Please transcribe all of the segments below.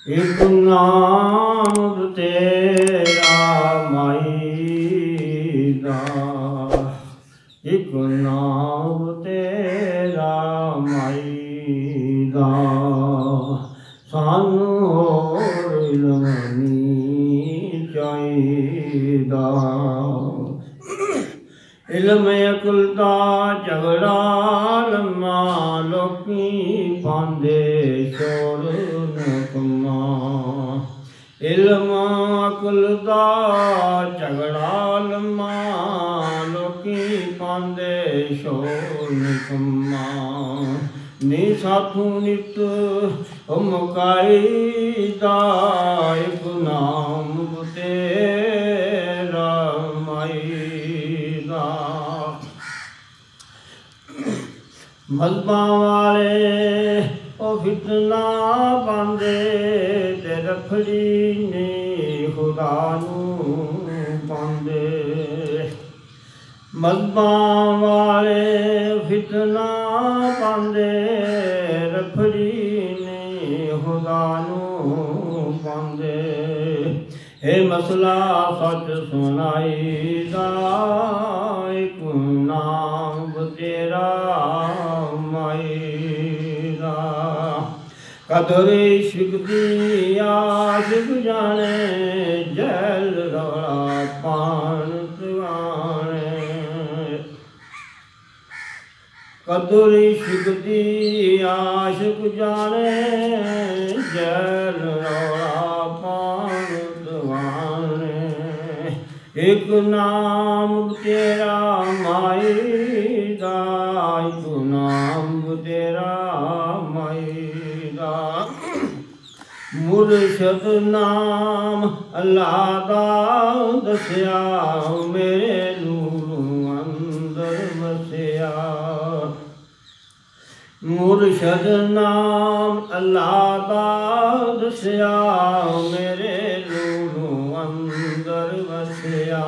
ਇੱਕ ਨਾਮ ਤੇਰਾ ਮਾਈ ਦਾ, ਇੱਕ ਨਾਮ ਤੇਰਾ ਮਾਈ ਦਾ, ਸਾਨੂੰ ਹੋਰ ਇਲਮ ਨਹੀਂ ਚਾਹੀਦਾ। ਇਲਮ ਅਕਲ ਦਾ ਝਗੜਾ ਲੰਮਾ, ਲੋਕੀ ਪਾਉਂਦੇ ਸ਼ੋਰ ਨਕਮਾ। ਇਲਮ ਅਕਲ ਦਾ ਝਗੜਾ ਲੰਮਾ, ਲੋਕੀ ਪਾਉਂਦੇ ਸ਼ੋਰ ਨਕਮਾ। ਨੀ ਸਾਥੂ ਨਿਤ ਮੁਕਾਈ ਦਾ, ਇੱਕ ਨਾਮ ਤੇਰਾ ਮਾਈ ਦਾ। ਮਜ਼ਬਾਂ ਵਾਲੇ ਉਹ ਫਿਤਨਾ ਪਾਉਂਦੇ, ਤੇ ਰਖੜੀ ਨੇ ਖੁਦਾ ਨੂੰ ਪਾਉਂਦੇ। ਮਜ਼ਬਾਂ ਵਾਲੇ ਫਿਤਨਾ ਪਾਉਂਦੇ, ਰਖੜੀ ਨੇ ਖੁਦਾ ਨੂੰ ਪਾਉਂਦੇ। ਇਹ ਮਸਲਾ ਸੱਚ ਸੁਣਾਈ ਦਾ, ਇੱਕ ਨਾਮ ਤੇਰਾ ਮਾਈ ਦਾ। ਕਦਰ ਇਸ਼ਕ ਦੀ ਆਸ਼ਿਕ ਜਾਣੇ, ਜੈਲ ਰੌਲਾ ਪਾਣ ਤਵਾਣੇ। ਕਦਰ ਇਸ਼ਕ ਦੀ ਆਸ਼ਿਕ ਜਾਣੇ, ਜੈਲ ਰੌਲਾ ਪਾਣ ਤਵਾਣੇ। ਇੱਕ ਨਾਮ ਤੇਰਾ ਮਾਈ ਦਾ, ਇੱਕ ਨਾਮ ਤੇਰਾ ਮਾਈ ਦਾ। ਮੁਰਸ਼ਦ ਨਾਮ ਅੱਲਾ ਦਾ ਦੱਸਿਆ, ਮੇਰੇ ਨੂਰ ਅੰਦਰ ਵਸਿਆ। ਮੁਰਸ਼ਦ ਨਾਮ ਅੱਲਾ ਦਾ ਦੱਸਿਆ, ਮੇਰੇ ਨੂਰ ਅੰਦਰ ਵਸਿਆ।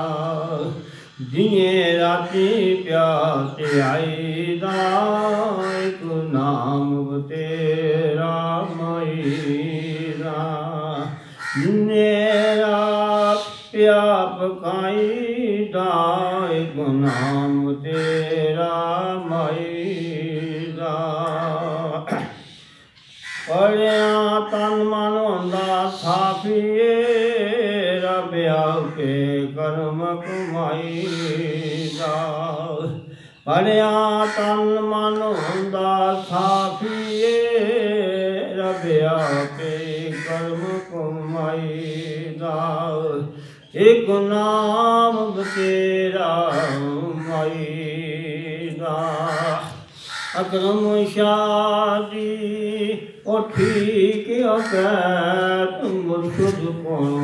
ਜਿਵੇਂ ਰਾਤੀ ਪਿਆਸ ਆਈ ਦਾ, ਇੱਕ ਨਾਮ ਤੇਰਾ ਮਾਈ ਦਾ। ਮੇਰਾ ਪਿਆ ਪਕਾਈ ਦਾ, ਇੱਕ ਨਾਮ ਤੇਰਾ ਮਾਈ ਦਾ। ਪੜਿਆ ਤਨ ਮਨ ਹੁੰਦਾ ਸਾਫੀਏ, ਰੱਬ ਆਪੇ ਕਰਮ ਕਮਾਈ ਦਾ। ਪੜਿਆ ਤਨ ਮਨ ਹੁੰਦਾ ਸਾਫੀਏ, ਰੱਬ ਆਪੇ ਕਰਮ ਕਮਾਈ ਦਾ। ਇੱਕ ਨਾਮ ਤੇਰਾ ਮਾਈ ਦਾ। ਅਕਰਮ ਸ਼ਾਦੀ ਉਹ ਠੀਕ ਅਕੈਤ, ਮੁਰਸ਼ਦ ਕੋਲੋਂ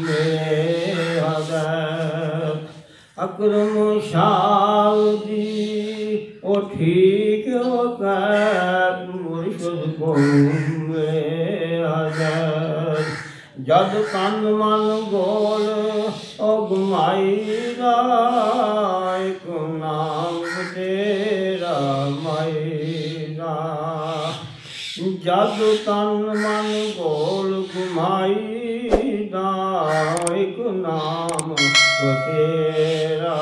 ਮੇਰੇ ਹਦੈਤ। ਅਕਰਮ ਸ਼ਾਦੀ ਉਹ ਠੀਕ ਅਕੈਤ, ਮੁਰਸ਼ਦ ਕੋਲੋਂ ਮੇਰੇ ਹਦੈਤ। ਜਦ ਤਨ ਮਨ ਗੋਲ ਉਹ ਗੁਮਾਈ ਦਾ, ਇੱਕ ਨਾਮ ਤੇਰਾ ਮਾਈ ਦਾ। ਜਦ ਤਨ ਮਨ ਗੋਲ ਗੁਮਾਈ ਦਾ, ਇੱਕ ਨਾਮ ਤੇਰਾ